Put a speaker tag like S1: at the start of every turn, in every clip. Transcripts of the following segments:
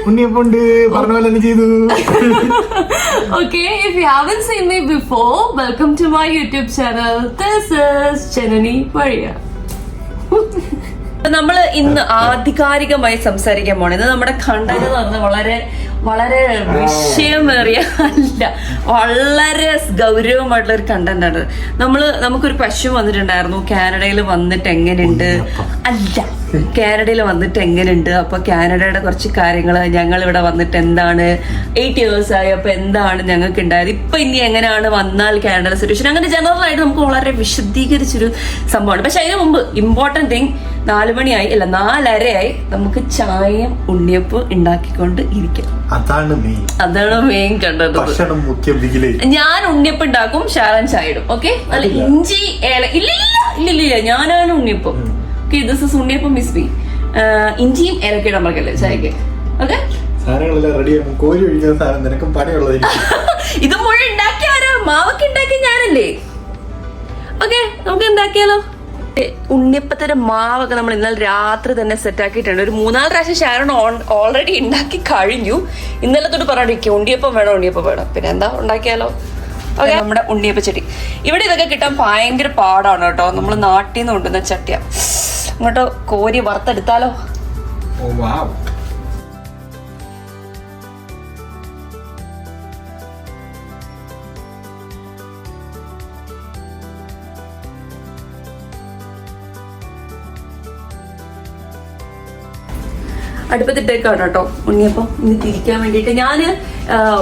S1: ഉണ്ണിയപ്പുണ്ട് പറഞ്ഞ പോലെ തന്നെ ചെയ്തു.
S2: Okay, if you haven't seen me before, welcome to my YouTube channel. This is Janani Maria. നമ്മള് ഇന്ന് ആധികാരികമായി സംസാരിക്കാൻ പോണത് നമ്മുടെ കണ്ടന്റ് എന്ന് പറഞ്ഞാൽ വളരെ വളരെ വിഷയമേറിയ അല്ല, വളരെ ഗൗരവമായിട്ടുള്ള ഒരു കണ്ടന്റ് ആണ്. നമുക്കൊരു ക്വസ്റ്റ്യൻ വന്നിട്ടുണ്ടായിരുന്നു, കാനഡയിൽ വന്നിട്ട് എങ്ങനെയുണ്ട്, അല്ല കാനഡയിൽ വന്നിട്ട് എങ്ങനെയുണ്ട്, അപ്പൊ കാനഡയുടെ കുറച്ച് കാര്യങ്ങൾ, ഞങ്ങൾ ഇവിടെ വന്നിട്ട് എന്താണ് 8 years ആയി, അപ്പൊ എന്താണ് ഞങ്ങൾക്ക് ഉണ്ടായത്, ഇപ്പൊ ഇനി എങ്ങനെയാണ് വന്നാൽ കാനഡയുടെ സിറ്റുവേഷൻ, അങ്ങനെ ജനറൽ ആയിട്ട് നമുക്ക് വളരെ വിശദീകരിച്ചൊരു സംഭവമാണ്. പക്ഷെ അതിന് മുമ്പ് ഇമ്പോർട്ടന്റ് തിങ് 4 മണിയായി, അല്ല 4:30 നമുക്ക് ചായയും ഉണ്ണിയപ്പം ഉണ്ടാക്കിക്കൊണ്ട് ഇരിക്കാം. അതാണ് മെയിൻ കണ്ടത്. ഞാൻ ഉണ്ണിയപ്പം ഉണ്ടാക്കും, ഷാരൻ ചായ ഇടും. ഓക്കെ, നല്ല ഇഞ്ചി ഏല ഇല്ല ഞാനാണ് unniyappam. Okay, this is unniyappam miss B. ഇഞ്ചിയും ഏലക്കയും നമ്മൾക്കല്ലേ ചായക്ക്. ഓക്കെ, ഇത് മുഴുവൻ ഉണ്ടാക്കിയ ആരാ? മാവൊക്കെ ഉണ്ടാക്കിയ ഞാനല്ലേ. ഓക്കെ, നമുക്ക് ഉണ്ടാക്കിയാലോ. ഉണ്ണിയപ്പത്തിന്റെ മാവൊക്കെ നമ്മൾ ഇന്നലെ രാത്രി തന്നെ സെറ്റ് ആക്കിയിട്ടുണ്ട്. ഒരു 3-4 പ്രാവശ്യം ഷാരോൺ ഓൾറെഡി ഉണ്ടാക്കി കഴിഞ്ഞു. ഇന്നലെ തൊട്ട് പറഞ്ഞിരിക്കും ഉണ്ണിയപ്പം വേണം. പിന്നെ എന്താ, ഉണ്ടാക്കിയാലോ. ഓക്കെ, നമ്മുടെ ഉണ്ണിയപ്പ ചെടി. ഇവിടെ ഇതൊക്കെ കിട്ടാൻ ഭയങ്കര പാടാണ് കേട്ടോ. നമ്മൾ നാട്ടിൽ നിന്ന് കൊണ്ടുവന്ന ചട്ടിയ. ഇങ്ങോട്ട് കോരി വറുത്തെടുത്താലോ. അടുപ്പത്തിട്ടേക്കാണ് കേട്ടോ ഉണ്ണിയപ്പം ഇന്ന് തിരിക്കാൻ വേണ്ടിയിട്ട്. ഞാൻ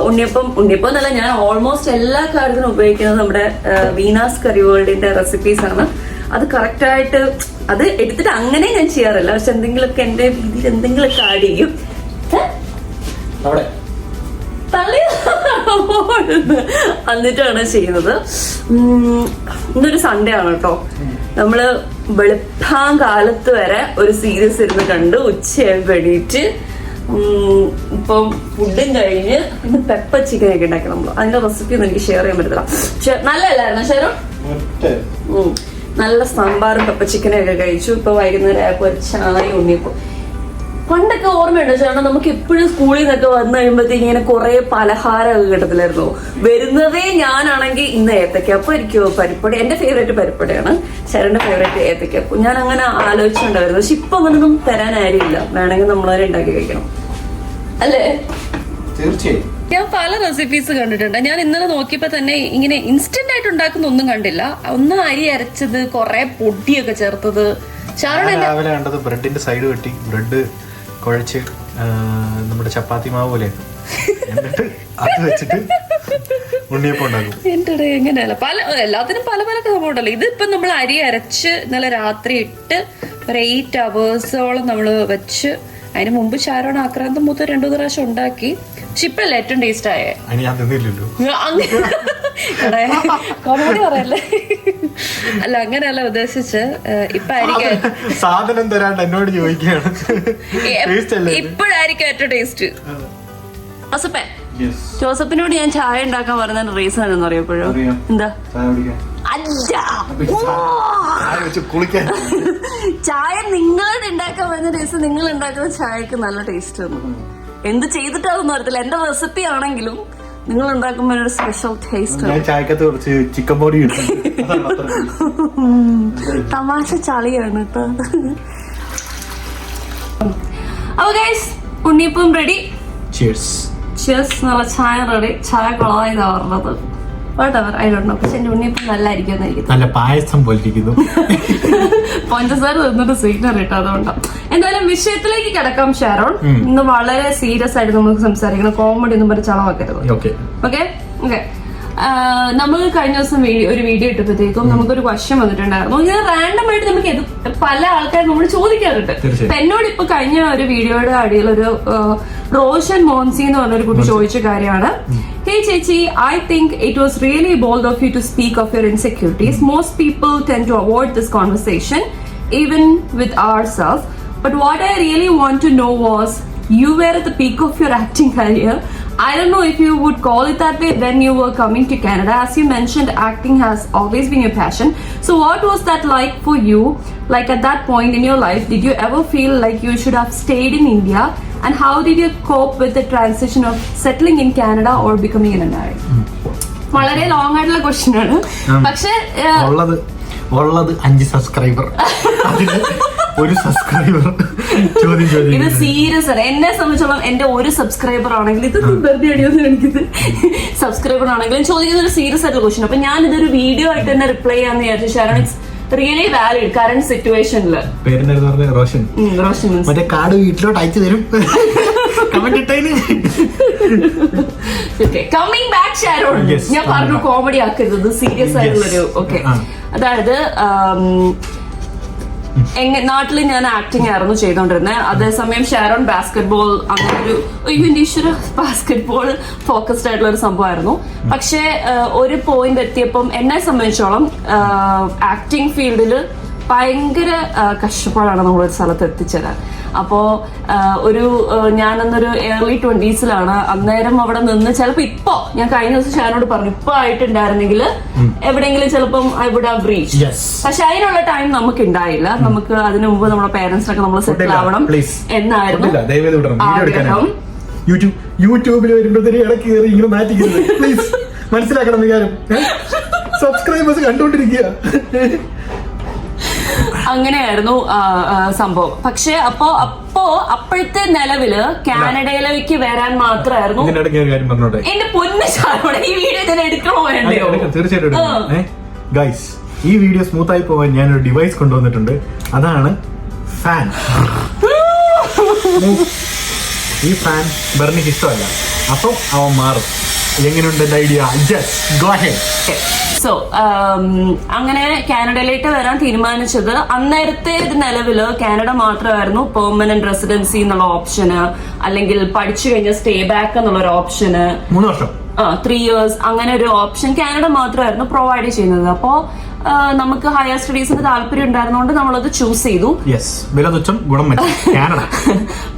S2: ഉണ്ണിയപ്പം എന്നല്ല, ഞാൻ ഓൾമോസ്റ്റ് എല്ലാ കാര്യത്തിനും ഉപയോഗിക്കുന്നത് നമ്മുടെ വീനാസ് കറി വേൾഡിന്റെ റെസിപ്പീസ് ആണ്. അത് കറക്റ്റായിട്ട് അത് എടുത്തിട്ട് അങ്ങനെ ഞാൻ ചെയ്യാറില്ല, പക്ഷെ എന്തെങ്കിലുമൊക്കെ എന്റെ രീതിയിൽ എന്തെങ്കിലുമൊക്കെ ആഡ് ചെയ്യും. എന്നിട്ടാണ് ചെയ്യുന്നത്. ഇന്നൊരു സൺഡേ ആണ് കേട്ടോ. നമ്മള് വെളുപ്പാൻ കാലത്ത് വരെ ഒരു സീരീസ് ഇരുന്ന് കണ്ട് ഉച്ചയായി എണീറ്റ് ഇപ്പം ഫുഡും കഴിഞ്ഞ് ഇന്ന് പെപ്പർ ചിക്കൻ ഒക്കെ ഉണ്ടാക്കി. നമ്മൾ അതിന്റെ റെസിപ്പി ഒന്നും എനിക്ക് ഷെയർ ചെയ്യാൻ പറ്റത്തില്ല. നല്ലല്ലായിരുന്നു ഷെയർ. നല്ല സാമ്പാറും പെപ്പർ ചിക്കനൊക്കെ കഴിച്ചു. ഇപ്പൊ വൈകുന്നേരം ആയപ്പോ ഒരു ചായ ഉണ്ണിയപ്പം. പണ്ടൊക്കെ ഓർമ്മയുണ്ടോ ചേട്ടാ, നമുക്ക് എപ്പോഴും സ്കൂളിൽ നിന്നൊക്കെ വന്നു കഴിയുമ്പോഴത്തേക്ക് ഇങ്ങനെ കുറെ പലഹാരമൊക്കെ കിട്ടത്തില്ലായിരുന്നു. വരുന്നതേ ഞാനാണെങ്കിൽ ഇന്ന് ഏത്തക്കപ്പം ആയിരിക്കുമോ പരിപ്പടി. എന്റെ ഫേവറേറ്റ് പരിപ്പടിയാണ്, ശരന്റെ ഫേവറേറ്റ് ഏത്തക്കപ്പം. ഞാൻ അങ്ങനെ ആലോചിച്ചുണ്ടായിരുന്നു. പക്ഷെ ഇപ്പൊ അങ്ങനൊന്നും തരാൻ ആരുമില്ല. വേണമെങ്കിൽ നമ്മളവരെ ഉണ്ടാക്കി കഴിക്കണം അല്ലേ.
S1: തീർച്ചയായും
S2: ഞാൻ പല റെസിപ്പീസ് കണ്ടിട്ടുണ്ട്. ഞാൻ ഇന്നലെ നോക്കിയപ്പോ തന്നെ ഇങ്ങനെ ഇൻസ്റ്റന്റ് ആയിട്ട് ഉണ്ടാക്കുന്ന ഒന്നും കണ്ടില്ല. ഒന്ന് അരി അരച്ചത്, കുറെ പൊടിയൊക്കെ ചേർത്തത്.
S1: രാവിലെ കണ്ടത് ബ്രെഡിന്റെ സൈഡ് വെട്ടി ബ്രെഡ് കുഴച്ച് നമ്മുടെ ചപ്പാത്തി മാവ് പോലെ എന്നിട്ട് അത് വെച്ചിട്ട് ഉണ്ണിയപ്പം ഉണ്ടാക്കും.
S2: എന്റെ എങ്ങനെയല്ല, എല്ലാത്തിനും പല പല സംഭവം ഉണ്ടല്ലോ. ഇതിപ്പം നമ്മൾ അരി അരച്ച് ഇന്നലെ രാത്രി ഇട്ട് ഒരു 8 hours നമ്മള് വെച്ച്, അതിന് മുമ്പ് ഷാരോൺ ആക്രാന്തം മൂത്ത് 2 പ്രാവശ്യം ഉണ്ടാക്കി. പക്ഷെ ഇപ്പഴല്ലേ ഏറ്റവും ടേസ്റ്റ് ആയേ. കോമഡി പറയല്ലേ. അല്ല, അങ്ങനെയല്ല ഉദ്ദേശിച്ച്. ഇപ്പൊ
S1: സാധനം തരാണ്ട് എന്നോട് ചോദിക്കുകയാണ്.
S2: ഇപ്പോഴായിരിക്കും ഏറ്റവും ടേസ്റ്റ്. ജോസഫിനോട് ഞാൻ ചായ ഉണ്ടാക്കാൻ പറഞ്ഞ റീസൺ എന്ന് അറിയപ്പോഴോ എന്താ, ചായ നിങ്ങളുടെ ഉണ്ടാക്കാൻ പറഞ്ഞ റീസൺ, നിങ്ങൾ ഉണ്ടാക്കുന്ന ചായക്ക് നല്ല ടേസ്റ്റ് ആണ്. എന്ത് ചെയ്തിട്ടാണെന്ന് അറിയത്തില്ല. എന്റെ റെസിപ്പി ആണെങ്കിലും നിങ്ങൾ ഉണ്ടാക്കുമ്പോ ഒരു സ്പെഷ്യൽ ടേസ്റ്റ്.
S1: ചിക്കൻ പൊടി
S2: തമാശ ചളിയാണ് കേട്ടോ. അപ്പൊ ഗൈസ്, ഉണ്ണിയപ്പം റെഡി. ചിയേഴ്സ്. നല്ല ചായ റെഡി. ചായ കൊളവായതാ പറഞ്ഞത്. പക്ഷെ എന്റെ ഉണ്ണിയപ്പം നല്ലായിരിക്കും.
S1: നല്ല പായസം പോലിരിക്കുന്നു.
S2: പഞ്ചസാര തന്നിട്ട് സ്വീറ്റ്നർ ഇട്ടോ, അതുകൊണ്ടാണ്. എന്തായാലും വിഷയത്തിലേക്ക് കിടക്കാം ഷാരോൺ. ഇന്ന് വളരെ സീരിയസ് ആയിട്ട് നമുക്ക് സംസാരിക്കണം. കോമഡി ഒന്നും പറഞ്ഞ് ചളവാക്കരുത്. Okay okay. നമ്മൾ കഴിഞ്ഞ ദിവസം ഒരു വീഡിയോ ഇട്ടപ്പോഴത്തേക്കും നമുക്കൊരു ക്വസ്റ്റ്യൻ വന്നിട്ടുണ്ടായിരുന്നു. ഇങ്ങനെ റാൻഡം ആയിട്ട് നമുക്ക് പല ആൾക്കാരും നമ്മൾ ചോദിക്കാറുണ്ട്. എന്നോട് ഇപ്പൊ കഴിഞ്ഞ ഒരു വീഡിയോയുടെ അടിയിൽ ഒരു റോഷൻ മോൻസി എന്ന് പറഞ്ഞൊരു കുട്ടി ചോദിച്ച കാര്യമാണ്. Hey Chechi, I think it was really bold of you to speak of your insecurities. Most people tend to avoid this conversation, even with ourselves. But what I really want to know was, you were at the peak of your acting career. I don't know if you would call it that way when you were coming to Canada. As you mentioned, acting has always been your passion. So what was that like for you? Like at that point in your life, did you ever feel like you should have stayed in India and how did you cope with the transition of settling in Canada or becoming an NRI? വളരെ long ആയിട്ടുള്ള question ആണ്. പക്ഷെ
S1: ഉള്ളത് 5 subscriber, ഒരു subscriber ചോദ്യം
S2: ഇത് serious ആണ്. എന്നെ സംബന്ധിച്ചോളം എന്റെ ഒരു സബ്സ്ക്രൈബർ ആണെങ്കിലും ഇത് വെറുതെ അടിയൊന്നും എനിക്കിത് സബ്സ്ക്രൈബർ ആണെങ്കിലും ചോദിക്കുന്ന ഒരു സീരിയസ് ആയിട്ടുള്ള ക്വസ്റ്റ്യൻ. അപ്പൊ ഞാൻ ഇതൊരു വീഡിയോ ആയിട്ട് തന്നെ റിപ്ലൈ ചെയ്യാന്ന് വിചാരിച്ചു. Sharon, it's really valid current സിറ്റുവേഷനില്.
S1: റോഷൻ മറ്റേ കാർഡ് വീട്ടിലോട്ട് അയച്ചു തരും.
S2: കമ്മിങ് ബാക്ക് ഷാരോൺ, ഞാൻ പറഞ്ഞു കോമഡി ആക്കരുത്, സീരിയസ് ആയിട്ടുള്ളൊരു. ഓക്കെ, അതായത് നാട്ടിൽ ഞാൻ ആക്ടിങ് ആയിരുന്നു ചെയ്തോണ്ടിരുന്നത്. അതേസമയം ഷാരോൺ ബാസ്കറ്റ്ബോൾ, അങ്ങനെ ഒരു ഈശ്വര ബാസ്കറ്റ്ബോൾ ഫോക്കസ്ഡ് ആയിട്ടുള്ള ഒരു സംഭവമായിരുന്നു. പക്ഷെ ഒരു പോയിന്റ് എത്തിയപ്പം എന്നെ സംബന്ധിച്ചോളം ആക്ടിങ് ഫീൽഡിൽ ഭയങ്കര കഷ്ടപ്പാടാണ് നമ്മളൊരു സ്ഥലത്ത് എത്തിച്ചേരാൻ. അപ്പോ ഞാനന്നൊരു ഏർലി 20s അന്നേരം അവിടെ നിന്ന് ചിലപ്പോ ഇപ്പൊ ഞാൻ കഴിഞ്ഞ ദിവസം ഷാനോട് പറഞ്ഞു, ഇപ്പൊ ആയിട്ടുണ്ടായിരുന്നെങ്കിൽ എവിടെയെങ്കിലും ചിലപ്പം ഐ വുഡ് ഹാവ് റീച്ച്. പക്ഷെ അതിനുള്ള ടൈം നമുക്ക് ഉണ്ടായില്ല. നമുക്ക് അതിനു മുമ്പ് നമ്മുടെ പേരൻസിനൊക്കെ നമ്മൾ സെറ്റിൽ ആവണം എന്നായിരുന്നു ആഗ്രഹം.
S1: യൂട്യൂബിൽ വരുമ്പോഴത്തേക്ക് ഇടയ്ക്ക് കയറി ഇങ്ങനെ മാറ്റിക്കുന്നത് പ്ലീസ് മനസ്സിലാക്കണം. വികാരം സബ്സ്ക്രൈബേഴ്സ് കണ്ടോണ്ടിരിക്കുക.
S2: അങ്ങനെയായിരുന്നു സംഭവം. പക്ഷെ അപ്പോഴത്തെ നിലവില് കാനഡയിലേക്ക് വരാൻ മാത്രമായിരുന്നു എന്റെ പൊന്നു ഷാരോൺ. ഈ വീഡിയോ ഞാൻ എടുക്കണോ വേണ്ടയോ?
S1: തീർച്ചയായിട്ടും ഗൈസ്, ഈ വീഡിയോ സ്മൂത്ത് ആയി പോകാൻ ഞാനൊരു ഡിവൈസ് കൊണ്ടുവന്നിട്ടുണ്ട്. അതാണ് ഫാൻ. ഈ ഫാൻ ബെർണിക്ക് ഇഷ്ടമല്ല, അപ്പൊ അവൻ മാറും. എങ്ങനെയുണ്ട് എന്റെ idea? Just go ahead.
S2: So അങ്ങനെ കാനഡയിലേക്ക് വരാൻ തീരുമാനിച്ചത് അന്നേരത്തെ നിലവില് കാനഡ മാത്രമായിരുന്നു പെർമനന്റ് റെസിഡൻസി എന്നുള്ള ഓപ്ഷന്, അല്ലെങ്കിൽ പഠിച്ചു കഴിഞ്ഞ സ്റ്റേ ബാക്ക് എന്നുള്ള ഒരു ഓപ്ഷന്
S1: 3 വർഷം
S2: 3 years അങ്ങനെ ഒരു ഓപ്ഷൻ കാനഡ മാത്രമായിരുന്നു പ്രൊവൈഡ് ചെയ്യുന്നത്. അപ്പോ നമുക്ക് ഹയർ സ്റ്റഡീസിന് താല്പര്യം ഉണ്ടായിരുന്നോണ്ട് നമ്മളത് ചൂസ് ചെയ്തു.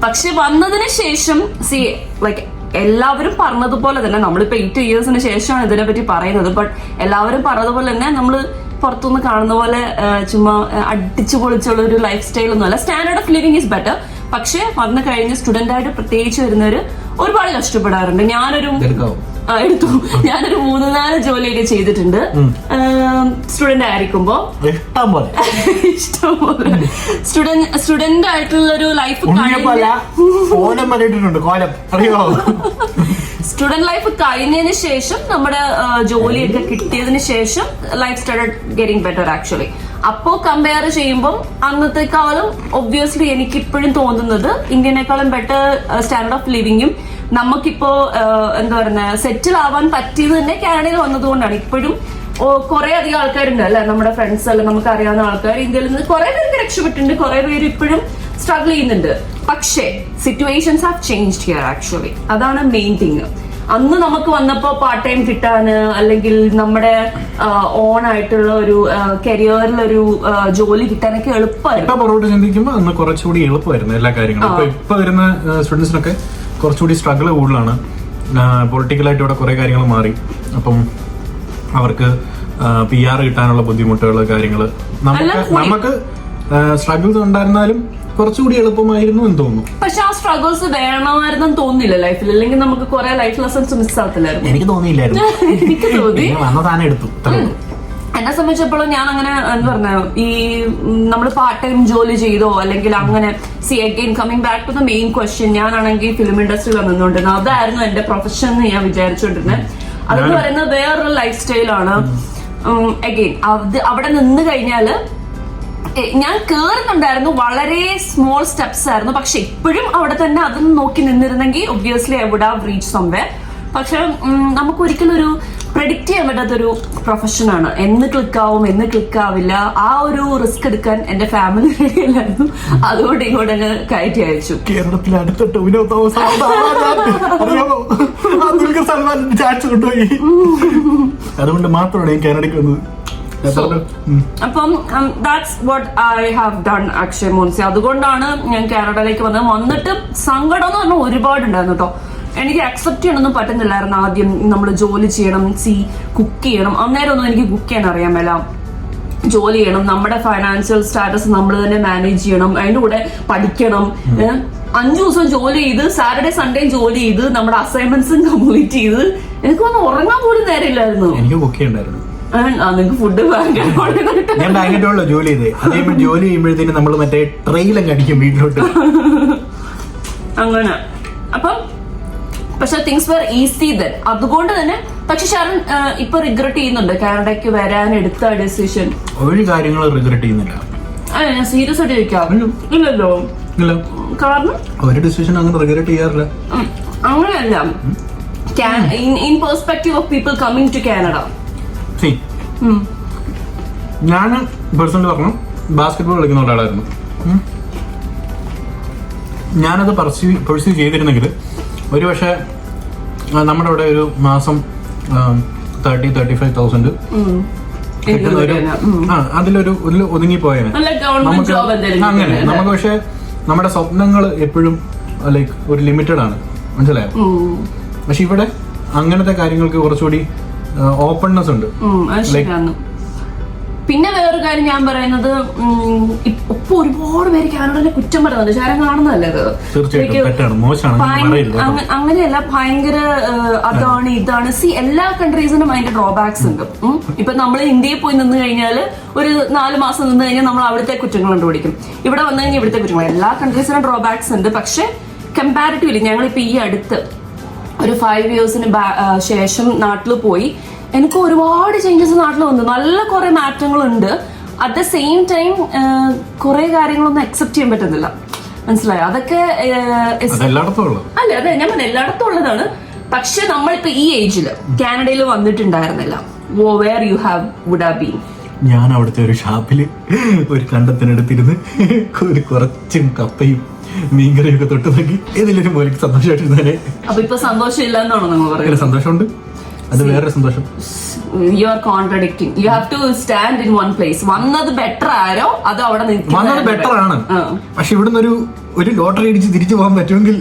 S2: പക്ഷെ വന്നതിന് ശേഷം എല്ലാവരും പറഞ്ഞതുപോലെ തന്നെ, നമ്മളിപ്പോ 8 years ശേഷമാണ് ഇതിനെ പറ്റി പറയുന്നത്, ബട്ട് എല്ലാവരും പറഞ്ഞതുപോലെ തന്നെ നമ്മള് പുറത്തുനിന്ന് കാണുന്ന പോലെ ചുമ്മാ അടിച്ചു പൊളിച്ചുള്ള ഒരു ലൈഫ് സ്റ്റൈൽ ഒന്നുമല്ല. Standard of living is better. പക്ഷെ വന്നു കഴിഞ്ഞ് സ്റ്റുഡന്റ് ആയിട്ട് പ്രത്യേകിച്ച് വരുന്നവര് ഒരുപാട് കഷ്ടപ്പെടാറുണ്ട്. ഞാനൊരു 3-4 ജോലിയൊക്കെ ചെയ്തിട്ടുണ്ട് സ്റ്റുഡന്റ് ആയിരിക്കുമ്പോ. ഇഷ്ടംപോലെ സ്റ്റുഡന്റ് ആയിട്ടുള്ള ഒരു ലൈഫ് സ്റ്റുഡന്റ് ലൈഫ് കഴിഞ്ഞതിന് ശേഷം നമ്മുടെ ജോലിയൊക്കെ കിട്ടിയതിന് ശേഷം life started getting better actually. അപ്പോ കമ്പയർ ചെയ്യുമ്പോൾ അന്നത്തെക്കാളും ഒബ്വിയസ്ലി എനിക്കിപ്പോഴും തോന്നുന്നത് ഇന്ത്യനേക്കാളും ബെറ്റർ സ്റ്റാൻഡേർഡ് ഓഫ് ലിവിംഗും നമുക്കിപ്പോ എന്താ പറയുക സെറ്റിൽ ആവാൻ പറ്റിയത് തന്നെ കാനഡയിൽ വന്നതുകൊണ്ടാണ്. ഇപ്പോഴും കുറെ അധികം ആൾക്കാരുണ്ട് അല്ലെ, നമ്മുടെ ഫ്രണ്ട്സ് അല്ല, നമുക്ക് അറിയാവുന്ന ആൾക്കാർ ഇന്ത്യയിൽ നിന്ന് കുറെ പേർക്ക് രക്ഷപ്പെട്ടിട്ടുണ്ട്, കുറെ പേര് ഇപ്പോഴും സ്ട്രഗിൾ ചെയ്യുന്നുണ്ട്. പക്ഷേ situations have changed here actually. അതാണ് മെയിൻ തിങ്. അന്ന് നമുക്ക് വന്നപ്പോ പാർട്ട് ടൈം കിട്ടാന്, അല്ലെങ്കിൽ നമ്മുടെ ഓൺ ആയിട്ടുള്ള ഒരു കരിയറിലൊരു ജോലി കിട്ടാനൊക്കെ എളുപ്പമായിരുന്നു.
S1: ചിന്തിക്കുമ്പോൾ അന്ന് കുറച്ചുകൂടി എളുപ്പമായിരുന്നു എല്ലാ കാര്യങ്ങളും. ഇപ്പൊ വരുന്ന സ്റ്റുഡൻസിനൊക്കെ കുറച്ചുകൂടി സ്ട്രഗിൾ കൂടുതലാണ്. പൊളിറ്റിക്കലായിട്ട് ഇവിടെ കുറെ കാര്യങ്ങൾ മാറി. അപ്പം അവർക്ക് PR കിട്ടാനുള്ള ബുദ്ധിമുട്ടുകൾ, കാര്യങ്ങള് നമുക്ക് സ്ട്രഗിൾസ് ഉണ്ടായിരുന്നാലും കുറച്ചുകൂടി എളുപ്പമായിരുന്നു എന്ന് തോന്നുന്നു.
S2: പക്ഷെ ആ സ്ട്രഗിൾസ് വേണമായിരുന്നു തോന്നില്ല ലൈഫിൽ, അല്ലെങ്കിൽ നമുക്ക് കുറെ ലൈഫ് ലെസൺസ് മിസ് ആകത്തില്ലായിരുന്നു.
S1: എനിക്ക് തോന്നിയില്ലായിരുന്നു.
S2: എനിക്ക് തോന്നി
S1: എടുത്തു.
S2: എന്നെ സംബന്ധിച്ചപ്പോഴും ഞാൻ അങ്ങനെ എന്താ പറഞ്ഞ ഈ നമ്മൾ പാർട്ട് ടൈം ജോലി ചെയ്തോ അല്ലെങ്കിൽ അങ്ങനെ again coming back to the main question, ഞാനാണെങ്കിൽ ഫിലിം ഇൻഡസ്ട്രിയിൽ വന്നുകൊണ്ടിരുന്നത്. അതായിരുന്നു എന്റെ പ്രൊഫഷൻ എന്ന് ഞാൻ വിചാരിച്ചുകൊണ്ടിരുന്നത്. അതെന്ന് പറയുന്നത് വേറൊരു ലൈഫ് സ്റ്റൈലാണ്. അഗെയിൻ അവിടെ നിന്ന് കഴിഞ്ഞാല് ഞാൻ കേറുന്നുണ്ടായിരുന്നു, വളരെ സ്മോൾ സ്റ്റെപ്സ് ആയിരുന്നു. പക്ഷെ ഇപ്പോഴും അവിടെ തന്നെ അതൊന്നും നോക്കി നിന്നിരുന്നെങ്കിൽ obviously I would have reach somewhere. പക്ഷെ നമുക്ക് ഒരിക്കലും ഒരു പ്രെഡിക്റ്റ് ചെയ്യാൻ പറ്റാത്തൊരു പ്രൊഫഷനാണ്. എന്ന് ക്ലിക്കാവും, എന്ന് ക്ലിക്കാവില്ല. ആ ഒരു റിസ്ക് എടുക്കാൻ എന്റെ ഫാമിലി റെഡിയല്ലായിരുന്നു. അതുകൊണ്ട് ഇങ്ങോട്ട് അങ്ങ് കയറ്റി അയച്ചു.
S1: കേരളത്തിൽ അടുത്തിട്ട് അതുകൊണ്ട് മാത്രമാണ് ഞാൻ കാനഡയ്ക്ക് വന്നത്.
S2: അപ്പം that's what I have done Akshay Moncy. അതുകൊണ്ടാണ് ഞാൻ കാനഡയിലേക്ക് വന്നത്. വന്നിട്ട് സങ്കടം എന്ന് പറഞ്ഞാൽ ഒരുപാടുണ്ടായിരുന്നു കേട്ടോ. എനിക്ക് അക്സെപ്റ്റ് ചെയ്യണമെന്നും പറ്റുന്നില്ലായിരുന്നു. ആദ്യം നമ്മൾ ജോലി ചെയ്യണം, കുക്ക് ചെയ്യണം. അന്നേരം ഒന്നും എനിക്ക് കുക്ക് ചെയ്യാൻ അറിയാൻ മേല. ജോലി ചെയ്യണം, നമ്മുടെ ഫൈനാൻഷ്യൽ സ്റ്റാറ്റസ് നമ്മൾ തന്നെ മാനേജ് ചെയ്യണം, അതിന്റെ കൂടെ പഠിക്കണം. 5 ദിവസം ജോലി ചെയ്ത് സാറ്റർഡേ സൺഡേ ജോലി ചെയ്ത് നമ്മുടെ അസൈൻമെന്റ്സും കംപ്ലീറ്റ് ചെയ്ത് എനിക്ക് വന്ന് ഉറങ്ങാൻ പോലും നേരമില്ലായിരുന്നു.
S1: എനിക്ക് ബുക്ക് ചെയ്യണ്ടായിരുന്നു.
S2: നിങ്ങൾക്ക് ഫുഡ്
S1: ഞാൻ ബാങ്കറ്റോളോ ജോലി ചെയ്തേ. അതേപോലെ ജോലി ചെയ്യുമ്പോഴത്തേക്കും നമ്മൾ മറ്റേ ട്രെയിലൊക്കെ അടിക്കും വീട്ടിലോട്ട്.
S2: അങ്ങനെ അപ്പം പക്ഷെ തിങ്സ് വെർ ഈസി ദെൻ. അതുകൊണ്ട് തന്നെ പക്ഷെ ശരൺ ഇപ്പൊ റിഗ്രറ്റ് ചെയ്യുന്നുണ്ട് കാനഡയ്ക്ക് വരാൻ എടുത്ത ഡിസിഷൻ?
S1: ഒരു കാര്യങ്ങളും റിഗ്രറ്റ് ചെയ്യുന്നില്ല.
S2: ഞാൻ സീരിയസ് ആയിട്ട് ചോദിക്കാം. ഇല്ലല്ലോ.
S1: ഇല്ല.
S2: കാരണം
S1: ഒരു ഡിസിഷൻ അങ്ങനെ റിഗ്രറ്റ് ചെയ്യാറില്ല.
S2: അങ്ങനെയല്ല, in perspective of people coming to Canada.
S1: ഞാൻ പേഴ്സണലി പറഞ്ഞു ബാസ്കറ്റ്ബോൾ കളിക്കുന്ന ഒരാളായിരുന്നു. ഞാനത് പെർസ്യൂ ചെയ്തിരുന്നെങ്കിൽ ഒരു പക്ഷേ നമ്മുടെ അവിടെ ഒരു മാസം 35,000 കിട്ടുന്ന ഒരു അതിലൊരു ഒതുങ്ങിപ്പോയേനെ നമുക്ക്. അങ്ങനെ നമുക്ക് പക്ഷെ നമ്മുടെ സ്വപ്നങ്ങൾ എപ്പോഴും ലൈക്ക് ഒരു ലിമിറ്റഡ് ആണ്, മനസ്സിലായോ? പക്ഷെ ഇവിടെ അങ്ങനത്തെ കാര്യങ്ങൾക്ക് കുറച്ചുകൂടി ഓപ്പൺനെസ് ഉണ്ട്.
S2: പിന്നെ വേറൊരു കാര്യം ഞാൻ പറയുന്നത്, ഇപ്പൊ ഒരുപാട് പേര് കാനഡയിലെ കുറ്റം പറയുന്നുണ്ട്. ശാരം കാണുന്നതല്ലേ അത്? അങ്ങനെയല്ല, ഭയങ്കര അതാണ് ഇതാണ്. സി, എല്ലാ കൺട്രീസിനും അതിന്റെ ഡ്രോബാക്സ് ഉണ്ട്. ഇപ്പൊ നമ്മൾ ഇന്ത്യയിൽ പോയി നിന്ന് കഴിഞ്ഞാൽ ഒരു 4 മാസം നിന്ന് കഴിഞ്ഞാൽ നമ്മൾ അവിടുത്തെ കുറ്റങ്ങൾ കണ്ടുപിടിക്കും. ഇവിടെ വന്നു കഴിഞ്ഞാൽ ഇവിടുത്തെ കുറ്റങ്ങൾ. എല്ലാ കൺട്രീസിനും ഡ്രോബാക്സ് ഉണ്ട്. പക്ഷെ കമ്പാരിറ്റീവ്ലി ഞങ്ങളിപ്പോ ഈ അടുത്ത് ഒരു 5 ഇയേഴ്സിന് ശേഷം നാട്ടിൽ പോയി. എനിക്ക് ഒരുപാട് ചേഞ്ചസ് നാട്ടിൽ വന്നു. നല്ല കുറെ മാറ്റങ്ങളുണ്ട്. അറ്റ് ദ സെയിം ടൈം കുറെ കാര്യങ്ങളൊന്നും അക്സെപ്റ്റ് ചെയ്യാൻ പറ്റുന്നില്ല. മനസ്സിലായോ? അതൊക്കെ അല്ല, അതെ ഞാൻ പറഞ്ഞ എല്ലായിടത്തും ഉള്ളതാണ്. പക്ഷെ നമ്മളിപ്പോ ഈ ഏജില് കാനഡയിൽ വന്നിട്ടുണ്ടായിരുന്നില്ല. Where you would have been.
S1: ഞാൻ അവിടുത്തെ ഒരു ഷാപ്പില് ഒരു കണ്ടത്തിനടുത്തിരുന്ന് കുറച്ചും കപ്പയും മീൻകറിയൊക്കെ തൊട്ട് നോക്കി ഏതെങ്കിലും പോലെ സന്തോഷമായിട്ടിരുന്നേ.
S2: അപ്പൊ ഇപ്പൊ സന്തോഷം ഇല്ല എന്നാണോ നിങ്ങൾ പറയുന്നത്?
S1: സന്തോഷമുണ്ട്, അത് വേറെ സന്തോഷം.
S2: You are contradicting. You have to stand in one place. വന്നത് ബെറ്റർ ആരോ അത് അവിടെ
S1: വന്നത് ബെറ്റർ ആണ്. പക്ഷെ ഇവിടുന്ന് ഒരു ലോട്ടറി അടിച്ച് തിരിച്ചു പോകാൻ പറ്റുമെങ്കിൽ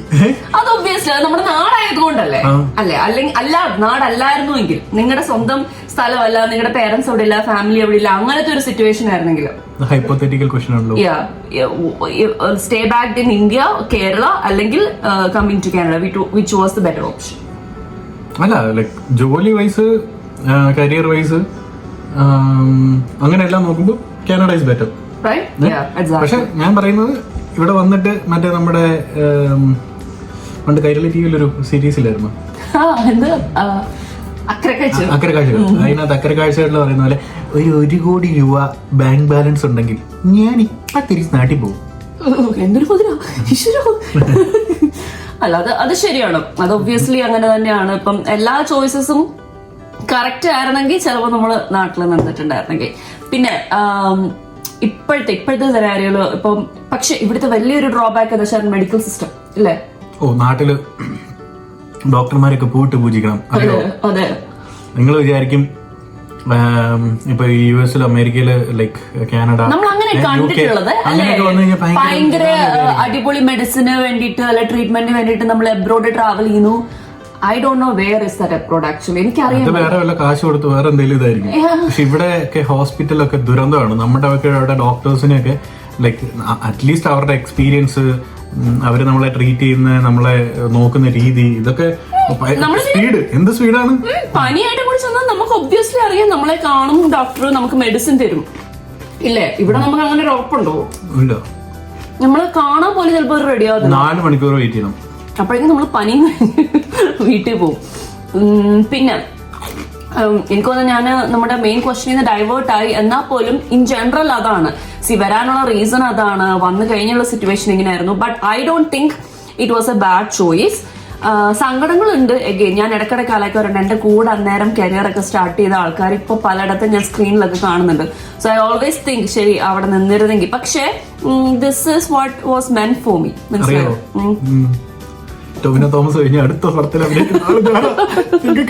S2: അത് ഒബ്വിയസ്ലി നമ്മുടെ നാടായതുകൊണ്ടല്ലേ. അല്ലെ, അല്ലെങ്കിൽ അല്ല നാടല്ലായിരുന്നുവെങ്കിൽ, നിങ്ങളുടെ സ്വന്തം സ്ഥലമല്ല, നിങ്ങളുടെ പേരൻസ് അവിടെ ഇല്ല, ഫാമിലി അവിടെ ഇല്ല, അങ്ങനത്തെ ഒരു സിറ്റുവേഷൻ ആയിരുന്നെങ്കിൽ
S1: ഹൈപ്പോത്തറ്റിക്കൽ ക്വസ്റ്റ്യൻ ആണല്ലോ.
S2: Stay back in India, Kerala, അല്ലെങ്കിൽ coming to Canada, which was the better option?
S1: അല്ല, ലൈക് ജോലി വൈസ്, കരിയർ വൈസ്, അങ്ങനെയെല്ലാം നോക്കുമ്പോൾ കാനഡ ഇസ് ബെറ്റർ. പക്ഷെ ഞാൻ പറയുന്നത് ഇവിടെ വന്നിട്ട് മറ്റേ നമ്മുടെ പണ്ട് കൈരളി ടിവിയിലൊരു സീരീസിലായിരുന്നു അക്കരെ കാഴ്ചകൾ. അതിനകത്ത് അക്കരെ കാഴ്ചകളിൽ പറയുന്ന പോലെ ഒരു 1 കോടി രൂപ ബാങ്ക് ബാലൻസ് ഉണ്ടെങ്കിൽ ഞാൻ ഇപ്പൊ തിരിച്ച് നാട്ടിൽ പോകും.
S2: അല്ല, അത് ശരിയാണ്. അത് ഒബ്വിയസ്ലി അങ്ങനെ തന്നെയാണ്. ഇപ്പം എല്ലാ ചോയ്സസും കറക്റ്റ് ആയിരുന്നെങ്കിൽ ചിലപ്പോൾ നമ്മള് നാട്ടിൽ നിന്നിട്ടുണ്ടായിരുന്നെങ്കിൽ. പിന്നെ ഇപ്പോഴത്തെ സിനാരിയോയില് ഇപ്പം പക്ഷെ ഇവിടുത്തെ വലിയൊരു ഡ്രോബാക്ക് എന്താ വെച്ചാൽ മെഡിക്കൽ സിസ്റ്റം ഇല്ലേ?
S1: നാട്ടില് ഡോക്ടർമാരൊക്കെ പോയിട്ട് പൂജിക്കണം.
S2: അതെ,
S1: നിങ്ങൾ വിചാരിക്കും ഇപ്പൊ US, അമേരിക്കയില്, ലൈക്ക് കാനഡ,
S2: നമ്മൾ അങ്ങനെ കണ്ടിട്ടുള്ളത് ഭയങ്കര അടിപൊളി മെഡിസിന് വേണ്ടിയിട്ട് അല്ലെ ട്രീറ്റ്മെന്റിന് വേണ്ടിയിട്ട് നമ്മൾ എബ്രോഡ് ട്രാവൽ ചെയ്യുന്നു. I don't know where is that abroad actually. എനിക്കറിയാം
S1: വേറെ വല്ല കാശ് കൊടുത്ത് വേറെ എന്തെങ്കിലും ഇതായിരിക്കും. പക്ഷെ ഇവിടെയൊക്കെ ഹോസ്പിറ്റലൊക്കെ ദുരന്തമാണ്. നമ്മുടെ അവിടെ ഡോക്ടേഴ്സിനെയൊക്കെ ലൈക്ക് അറ്റ്ലീസ്റ്റ് അവരുടെ എക്സ്പീരിയൻസ്, അവര് നമ്മളെ ട്രീറ്റ് ചെയ്യുന്ന, നമ്മളെ നോക്കുന്ന രീതി, ഇതൊക്കെ സ്പീഡ്, എന്ത് സ്പീഡാണ്.
S2: പനിയായിട്ട് കൂടി ചെന്നാൽ നമുക്ക് ഒബ്വിയസ്ലി അറിയാം, നമ്മളെ കാണും ഡോക്ടർ, നമുക്ക് മെഡിസിൻ തരും ഇല്ലേ? ഇവിടെ നമുക്ക് അങ്ങനെ ഒരു ഉറപ്പുണ്ടോ? ഇല്ല. നമ്മള് കാണാൻ പോലും ചിലപ്പോൾ റെഡി ആവും.
S1: 4 മണിക്കൂർ വെയിറ്റ് ചെയ്യണം.
S2: അപ്പോഴേക്കും നമ്മൾ പനി വീട്ടിൽ പോകും. പിന്നെ എനിക്ക് തോന്നുന്നു ഞാൻ നമ്മുടെ മെയിൻ ക്വസ്റ്റ്യനിൽ നിന്ന് ഡൈവേർട്ട് ആയി. എന്നാൽ പോലും ഇൻ ജനറൽ അതാണ് വരാനുള്ള റീസൺ, അതാണ് വന്നു കഴിഞ്ഞുള്ള സിറ്റുവേഷൻ ഇങ്ങനെയായിരുന്നു. But I don't think it was a bad choice. സങ്കടങ്ങളുണ്ട്. എഗെയിൻ ഞാൻ ഇടയ്ക്കിടയ്ക്ക് ആലോചിക്കാറുണ്ട്, എന്റെ കൂടെ അന്നേരം കരിയർ ഒക്കെ സ്റ്റാർട്ട് ചെയ്ത ആൾക്കാർ ഇപ്പൊ പലയിടത്തും ഞാൻ സ്ക്രീനിലൊക്കെ കാണുന്നുണ്ട്. സോ ഐ ഓൾവേസ് തിങ്ക് ശരി അവിടെ നിന്നിരുന്നെങ്കിൽ. പക്ഷേ this is what was മെന്റ് for me. മനസ്സിലായോ?
S1: ടോവിനോ തോമസ് കഴിഞ്ഞ അടുത്ത പടത്തിൽ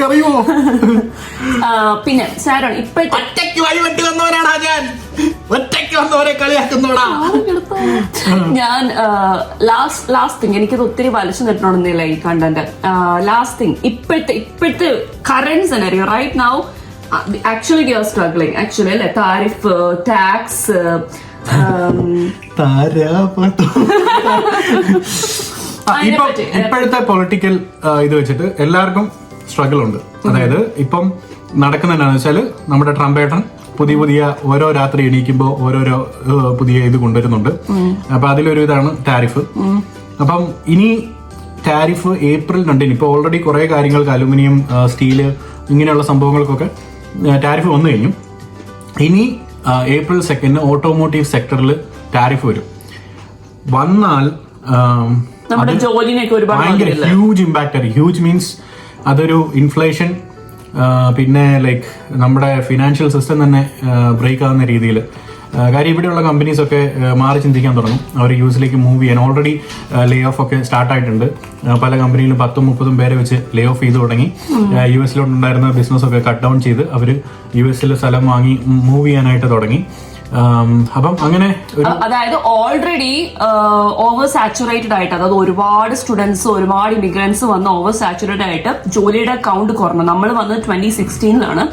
S1: അറിയുമോ?
S2: പിന്നെ സാരോൺ ഇപ്പോഴത്തെ ഞാൻ ലാസ്റ്റ് തിങ്, എനിക്കത് ഒത്തിരി വലിച്ചു നിട്ടണമെന്നില്ല ഈ കണ്ടന്റ്. ലാസ്റ്റ് തിങ്, ഇപ്പോഴത്തെ current scenario right now actually you are struggling actually അല്ലെ? താരിഫ്, ടാക്സ്,
S1: ഇപ്പോഴത്തെ പൊളിറ്റിക്കൽ ഇത് വെച്ചിട്ട് എല്ലാവർക്കും സ്ട്രഗിൾ ഉണ്ട്. അതായത് ഇപ്പം നടക്കുന്ന എന്താണെന്ന് വെച്ചാൽ നമ്മുടെ ട്രംപേട്ടൻ പുതിയ ഓരോ രാത്രി എണീക്കുമ്പോൾ ഓരോരോ പുതിയ ഇത് കൊണ്ടുവരുന്നുണ്ട്. അപ്പൊ അതിലൊരു ഇതാണ് ടാരിഫ്. അപ്പം ഇനി ടാരിഫ് April 2 ഇപ്പൊ ഓൾറെഡി കുറെ കാര്യങ്ങൾക്ക് അലുമിനിയം, സ്റ്റീല് ഇങ്ങനെയുള്ള സംഭവങ്ങൾക്കൊക്കെ ടാരിഫ് വന്നു കഴിഞ്ഞു. ഇനി April 2 ഓട്ടോമോട്ടീവ് സെക്ടറിൽ ടാരിഫ് വരും. വന്നാൽ ഭയങ്കര ഹ്യൂജ് ഇമ്പാക്ട് ആയിരിക്കും. ഹ്യൂജ് മീൻസ് അതൊരു ഇൻഫ്ലേഷൻ, പിന്നെ ലൈക്ക് നമ്മുടെ ഫിനാൻഷ്യൽ സിസ്റ്റം തന്നെ ബ്രേക്ക് ആവുന്ന രീതിയിൽ. കാര്യം ഇവിടെയുള്ള കമ്പനീസ് ഒക്കെ മാറി ചിന്തിക്കാൻ തുടങ്ങും. അവർ യുഎസിലേക്ക് മൂവ് ചെയ്യാൻ ഓൾറെഡി ലേ ഓഫ് ഒക്കെ സ്റ്റാർട്ട് ആയിട്ടുണ്ട്. പല കമ്പനിയിലും 10-30 പേരെ വെച്ച് ലേ ഓഫ് ചെയ്ത് തുടങ്ങി. യുഎസിലോട്ടുണ്ടായിരുന്ന ബിസിനസ് ഒക്കെ കട്ട് ഡൗൺ ചെയ്ത് അവർ യുഎസിൽ സ്ഥലം വാങ്ങി മൂവ് ചെയ്യാനായിട്ട് തുടങ്ങി. അപ്പം അങ്ങനെ
S2: അതായത് ഓൾറെഡി ഓവർ സാച്ചുറേറ്റഡ് ആയിട്ട്, അതായത് ഒരുപാട് സ്റ്റുഡൻസ്, ഒരുപാട് ഇമിഗ്രൻസ് വന്ന് ഓവർ സാച്ചുറേറ്റഡ് ആയിട്ട് ജോലിയുടെ കൗണ്ട് കുറഞ്ഞു. നമ്മൾ വന്നത് 2016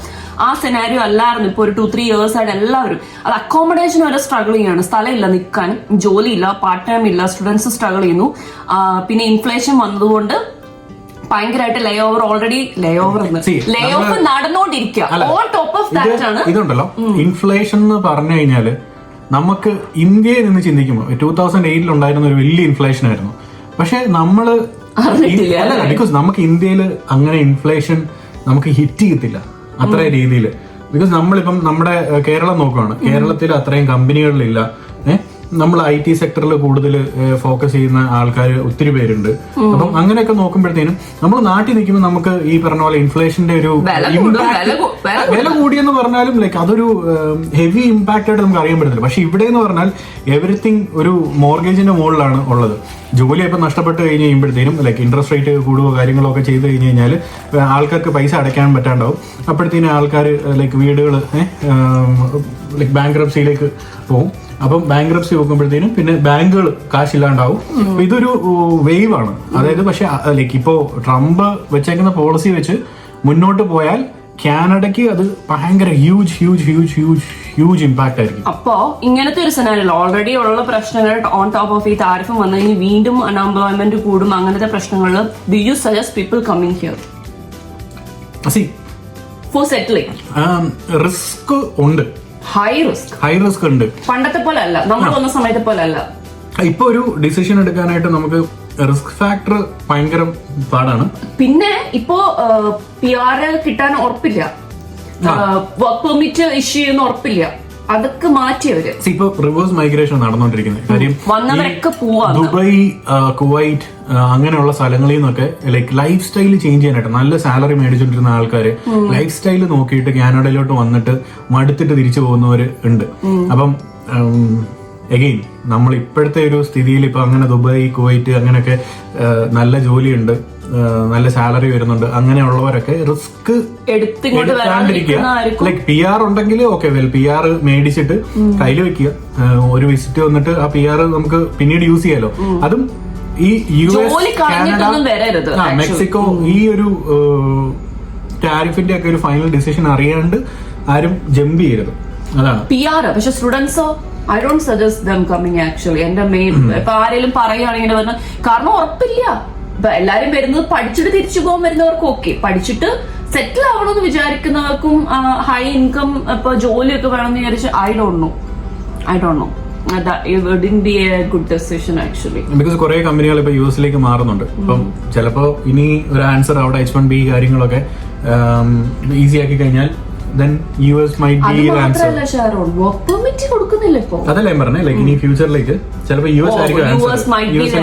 S2: ആ സെനാരിയോ അല്ലായിരുന്നു. ഇപ്പൊ ഒരു 2-3 years ആയിട്ട് എല്ലാവരും അത് അക്കോമഡേഷൻ വരെ സ്ട്രഗിൾ ചെയ്യാണ്. സ്ഥലമില്ല നിൽക്കാൻ, ജോലിയില്ല, പാർട്ട് ടൈം ഇല്ല, സ്റ്റുഡൻസ് സ്ട്രഗിൾ ചെയ്യുന്നു. പിന്നെ ഇൻഫ്ലേഷൻ വന്നതുകൊണ്ട് ഭയങ്കരമായിട്ട് layoff, already layoff നടന്നുകൊണ്ടിരിക്കുക. ഓൺ ടോപ്പ് ഓഫ് ദാറ്റ് ആണ്
S1: ഇതുണ്ടല്ലോ ഇൻഫ്ലേഷൻ എന്ന് പറഞ്ഞു കഴിഞ്ഞാല്. നമുക്ക് ഇന്ത്യയിൽ നിന്ന് ചിന്തിക്കുമ്പോൾ 2008 ഉണ്ടായിരുന്ന ഒരു വലിയ ഇൻഫ്ലേഷൻ ആയിരുന്നു. പക്ഷെ നമ്മള് ബിക്കോസ് നമുക്ക് ഇന്ത്യയിൽ അങ്ങനെ ഇൻഫ്ലേഷൻ നമുക്ക് ഹിറ്റ് ചെയ്യത്തില്ല അത്ര രീതിയിൽ. ബിക്കോസ് നമ്മളിപ്പം നമ്മുടെ കേരളം നോക്കുകയാണ്, കേരളത്തിൽ അത്രയും കമ്പനികളിലില്ല. നമ്മൾ IT സെക്ടറിൽ കൂടുതൽ ഫോക്കസ് ചെയ്യുന്ന ആൾക്കാർ ഒത്തിരി പേരുണ്ട്. അപ്പം അങ്ങനെയൊക്കെ നോക്കുമ്പോഴത്തേനും നമ്മൾ നാട്ടിൽ നിൽക്കുമ്പോൾ നമുക്ക് ഈ പറഞ്ഞ പോലെ ഇൻഫ്ലേഷന്റെ ഒരു വില കൂടിയെന്ന് പറഞ്ഞാലും ലൈക്ക് അതൊരു ഹെവി ഇമ്പാക്റ്റ് ആയിട്ട് നമുക്ക് അറിയാൻ പറ്റത്തില്ല. പക്ഷെ ഇവിടെ എന്ന് പറഞ്ഞാൽ എവറിത്തിങ് ഒരു മോർഗേജിന്റെ മുകളിലാണ് ഉള്ളത്. ജോലി ഇപ്പം നഷ്ടപ്പെട്ട് കഴിഞ്ഞ് കഴിയുമ്പോഴത്തേനും ലൈക്ക് ഇൻട്രസ്റ്റ് റേറ്റ് കൂടുകയോ കാര്യങ്ങളോ ഒക്കെ ചെയ്ത് കഴിഞ്ഞ് കഴിഞ്ഞാൽ ആൾക്കാർക്ക് പൈസ അടയ്ക്കാൻ പറ്റാണ്ടാവും. അപ്പോഴത്തേനും ആൾക്കാർ ലൈക്ക് വീടുകൾ ലൈക്ക് ബാങ്ക്രപ്സിയിലേക്ക് പോകും. അപ്പം ബാങ്ക്രപ്സി നോക്കുമ്പോഴത്തേനും പിന്നെ ബാങ്കുകൾ കാശില്ലാണ്ടാവും. ഇതൊരു വേവ് ആണ്. അതായത് പക്ഷെ ലൈക്ക് ഇപ്പോ ട്രംപ് വെച്ചേക്കുന്ന പോളിസി വെച്ച് മുന്നോട്ട് പോയാൽ കാനഡയ്ക്ക് അത് ഭയങ്കര ഹ്യൂജ് ഇമ്പാക്ട് ആയിരിക്കും.
S2: അപ്പോ ഇങ്ങനത്തെ ഒരു സെനാരിയോ ഓൾറെഡി ഉള്ള പ്രശ്നങ്ങൾ ഓൺ ടോപ്പ് ഓഫ് ഈ താരിഫ് വന്നു കഴിഞ്ഞാൽ വീണ്ടും അൺഎംപ്ലോയ്മെന്റ് കൂടും. അങ്ങനത്തെ പ്രശ്നങ്ങളിൽ do you suggest people coming here for settling?
S1: Risk ഉണ്ട്, ഹൈ റിസ്ക് ഉണ്ട്.
S2: പണ്ടത്തെ പോലെ അല്ല, നമ്മൾ വന്ന സമയത്തെ പോലെ അല്ല.
S1: ഇപ്പൊ ഒരു ഡിസിഷൻ എടുക്കാനായിട്ട് നമുക്ക് റിസ്ക് ഫാക്ടർ ഭയങ്കര പാടാണ്.
S2: പിന്നെ ഇപ്പോ PR കിട്ടാൻ ഉറപ്പില്ല, വർക്ക് പെർമിറ്റ് ഇഷ്യൂ ചെയ്യുന്ന ഉറപ്പില്ല. അതൊക്കെ മാറ്റിയവര്
S1: ഇപ്പൊ റിവേഴ്സ് മൈഗ്രേഷൻ നടന്നുകൊണ്ടിരിക്കുന്നത്. കാര്യം
S2: വന്നവരൊക്കെ പോവാ.
S1: ദുബായ്, കുവൈറ്റ് അങ്ങനെയുള്ള സ്ഥലങ്ങളിൽ നിന്നൊക്കെ ലൈക്ക് ലൈഫ് സ്റ്റൈൽ ചേഞ്ച് ചെയ്യാനായിട്ട് നല്ല സാലറി മേടിച്ചോണ്ടിരുന്ന ആൾക്കാര് ലൈഫ് സ്റ്റൈൽ നോക്കിയിട്ട് കാനഡയിലോട്ട് വന്നിട്ട് മടുത്തിട്ട് തിരിച്ചു പോകുന്നവര് ഉണ്ട്. അപ്പം എഗെയിൻ നമ്മൾ ഇപ്പോഴത്തെ ഒരു സ്ഥിതിയിൽ ഇപ്പൊ അങ്ങനെ ദുബായ്, കുവൈറ്റ് അങ്ങനെയൊക്കെ നല്ല ജോലിയുണ്ട്, നല്ല സാലറി വരുന്നുണ്ട്. അങ്ങനെയുള്ളവരൊക്കെ റിസ്ക് എടുക്കാണ്ടിരിക്കുക. ലൈക്ക് PR ഉണ്ടെങ്കിൽ ഓക്കെ, PR മേടിച്ചിട്ട് കയ്യിൽ വെക്കുക. ഒരു വിസിറ്റ് വന്നിട്ട് ആ PR നമുക്ക് പിന്നീട് യൂസ് ചെയ്യാലോ. അതും ഈ US, കാനഡ, മെക്സിക്കോ ഈ ഒരു ടാരിഫിന്റെ ഒക്കെ ഒരു ഫൈനൽ ഡിസിഷൻ അറിയാണ്ട് ആരും ജമ്പ് ചെയ്യരുത്. അതാണ്
S2: PR. പക്ഷെ സ്റ്റുഡൻസോ I don't suggest them coming actually. എന്റെ മെയിൻ ഇപ്പൊ ആരെങ്കിലും പറയുകയാണെങ്കിൽ പറഞ്ഞ കാരണം ഉറപ്പില്ല. ഇപ്പൊ എല്ലാരും വരുന്നത് പഠിച്ചിട്ട് തിരിച്ചു പോകാൻ വരുന്നവർക്ക് ഓക്കെ, പഠിച്ചിട്ട് സെറ്റിൽ ആവണമെന്ന് വിചാരിക്കുന്നവർക്കും ഹൈ ഇൻകം ഇപ്പൊ ജോലിയൊക്കെ വേണമെന്ന് വിചാരിച്ച് I don't no it wouldn't be a good decision actually.
S1: Because കുറെ കമ്പനികൾ ഇപ്പൊ യുഎസിലേക്ക് മാറുന്നുണ്ട്. ഇപ്പം ചിലപ്പോ ഇനി ഒരു ആൻസർ അവിടെ H1B കാര്യങ്ങളൊക്കെ ഈസി ആക്കി കഴിഞ്ഞാൽ then US might be the answer.
S2: Work permit കൊടുക്കുന്നില്ല ഇപ്പോ.
S1: അതല്ല ഞാൻ പറഞ്ഞേ, ലൈക്ക് ഇനി ഫ്യൂച്ചറിലേക്ക് ചിലപ്പോ US ആയിരിക്കും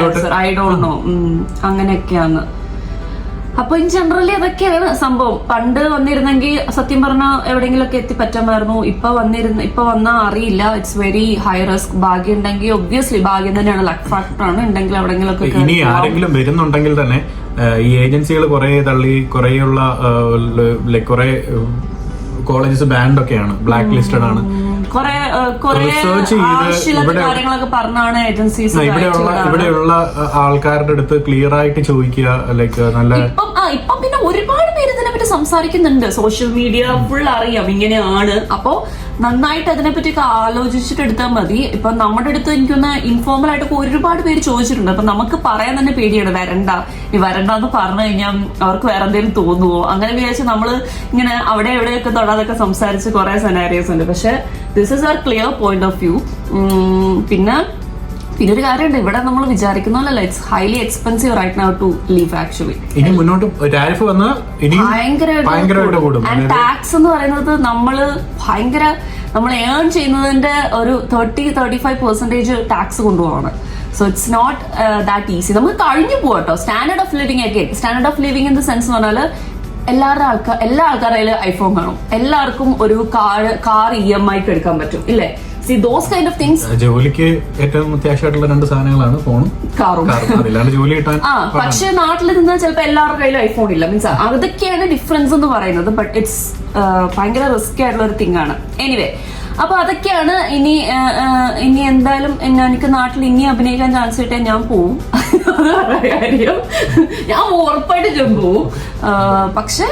S1: ആൻസർ.
S2: I don't know. അങ്ങനെയൊക്കെയാണ്. അപ്പൊ ഇൻ ജനറലി അതൊക്കെയാണ് സംഭവം. പണ്ട് വന്നിരുന്നെങ്കിൽ സത്യം പറഞ്ഞാൽ എവിടെയെങ്കിലും ഒക്കെ എത്തിപ്പറ്റാമായിരുന്നു. ഇപ്പൊ വന്നാൽ അറിയില്ല. It's very high risk. ഭാഗ്യം ഉണ്ടെങ്കിൽ ഒബ്വിയസ്ലി ഭാഗ്യം തന്നെയാണ്, ലക്ക് ഫാക്ടർ ആണ്. ഉണ്ടെങ്കിൽ എവിടെയെങ്കിലും ഒക്കെ
S1: ഇനി ആരെങ്കിലും വരുന്നുണ്ടെങ്കിൽ തന്നെ ഈ ഏജൻസികൾ കുറെ തള്ളി കുറേയുള്ള കുറെ കോളേജസ് ബാൻഡ് ഒക്കെയാണ്, ബ്ലാക്ക് ലിസ്റ്റഡ് ആണ്. ഇവിടെയുള്ള ആൾക്കാരുടെ അടുത്ത് ക്ലിയർ ആയിട്ട് ചോദിക്കുക. ലൈക്ക് നല്ല
S2: ഇപ്പം പിന്നെ ഒരുപാട് പേര് ഇതിനെ നന്നായിട്ട് സംസാരിക്കുന്നുണ്ട്, സോഷ്യൽ മീഡിയ ഫുൾ അറിയാം ഇങ്ങനെയാണ്. അപ്പോ നന്നായിട്ട് അതിനെപ്പറ്റിയൊക്കെ ആലോചിച്ചിട്ട് എടുത്താൽ മതി. ഇപ്പൊ നമ്മുടെ അടുത്ത് എനിക്കൊന്ന് ഇൻഫോർമൽ ആയിട്ടൊക്കെ ഒരുപാട് പേര് ചോദിച്ചിട്ടുണ്ട്. അപ്പൊ നമുക്ക് പറയാൻ തന്നെ പേടിയാണ്, വരണ്ടെന്ന് പറഞ്ഞു കഴിഞ്ഞാൽ അവർക്ക് വേറെ എന്തെങ്കിലും തോന്നുവോ അങ്ങനെ വിചാരിച്ച് നമ്മള് ഇങ്ങനെ അവിടെ എവിടെയൊക്കെ തൊടാതൊക്കെ സംസാരിച്ച് കുറെ സെനാരിയോസ് ഉണ്ട്. പക്ഷെ this is our clear point of view. പിന്നെ ഒരു കാര്യമുണ്ട്, ഇവിടെ നമ്മൾ വിചാരിക്കുന്ന പോലല്ല, it's highly expensive right now to leave actually.
S1: ഇനി മുന്നോട്ട് ടാരിഫ് വന്നാൽ ഭയങ്കരമായിട്ട് കൂടും.
S2: ആൻഡ് ടാക്സ് എന്ന് പറയുന്നത് നമ്മൾ ഏൺ ചെയ്യുന്നതിന്റെ ഒരു 30-35% ടാക്സ് കൊണ്ടുപോകണം. So it's not that easy. നമുക്ക് കഴിഞ്ഞു പോകട്ടോ സ്റ്റാൻഡേർഡ് ഓഫ് ലിവിംഗ് ഒക്കെ. Standard of living in the sense എന്ന് പറഞ്ഞാൽ എല്ലാ ആൾക്കാരുടെ ഐഫോൺ കാണും, എല്ലാവർക്കും ഒരു കാർ EMI എടുക്കാൻ പറ്റും, ഇല്ലേ? See those kind of things.
S1: ജോലിക്ക് ഏറ്റവും അത്യാവശ്യമായിട്ടുള്ള 2 സാധനങ്ങളാണ് ഫോണും കാറും. അതിലാണ് ജോലി കിട്ടാൻ.
S2: പക്ഷെ നാട്ടിൽ നിന്ന് ചിലപ്പോൾ എല്ലാവരുടെ കയ്യിലും ഐഫോൺ ഇല്ല. മീൻസ് അതൊക്കെയാണ് ഡിഫറൻസ് എന്ന് പറയുന്നത്. ബട്ട് ഇറ്റ്സ് ഭയങ്കര റിസ്ക് ആയിട്ടുള്ള ഒരു തിങ് ആണ്. എനിവേ, അപ്പൊ അതൊക്കെയാണ്. ഇനി എന്തായാലും എനിക്ക് നാട്ടിൽ ഇനി അഭിനയിക്കാൻ ചാൻസ് കിട്ടിയാൽ ഞാൻ പോവും. അത് പറയാ കാര്യം, ഞാൻ ഉറപ്പായിട്ട് ഞാൻ പോവും. പക്ഷെ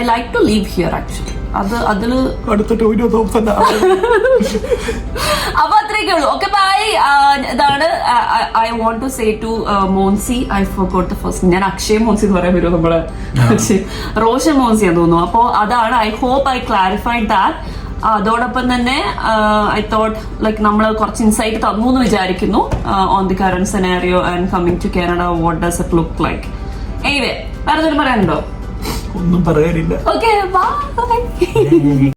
S2: I like to leave here actually. അതില് അപ്പൊ അത്രയൊക്കെ ഉള്ളൂ. Okay, bye. ഇതാണ് I want to say to Monsy. I forgot the first. ഞാൻ അക്ഷയ് മോൻസി എന്ന് പറയാൻ വരുമോ നമ്മള്? റോഷൻ മോൻസി എന്ന് തോന്നുന്നു. അപ്പോ അതാണ്. I hope I clarified that. അതോടൊപ്പം തന്നെ ഐ തോട്ട് ലൈക്ക് നമ്മൾ കുറച്ച് ഇൻസൈറ്റ് തന്നു എന്ന് വിചാരിക്കുന്നു on the current scenario and coming to Canada. What does it look like? Anyway, വേറെ എന്തെങ്കിലും പറയാനുണ്ടോ?
S1: ഒന്നും പറയാനില്ല.
S2: Okay, by.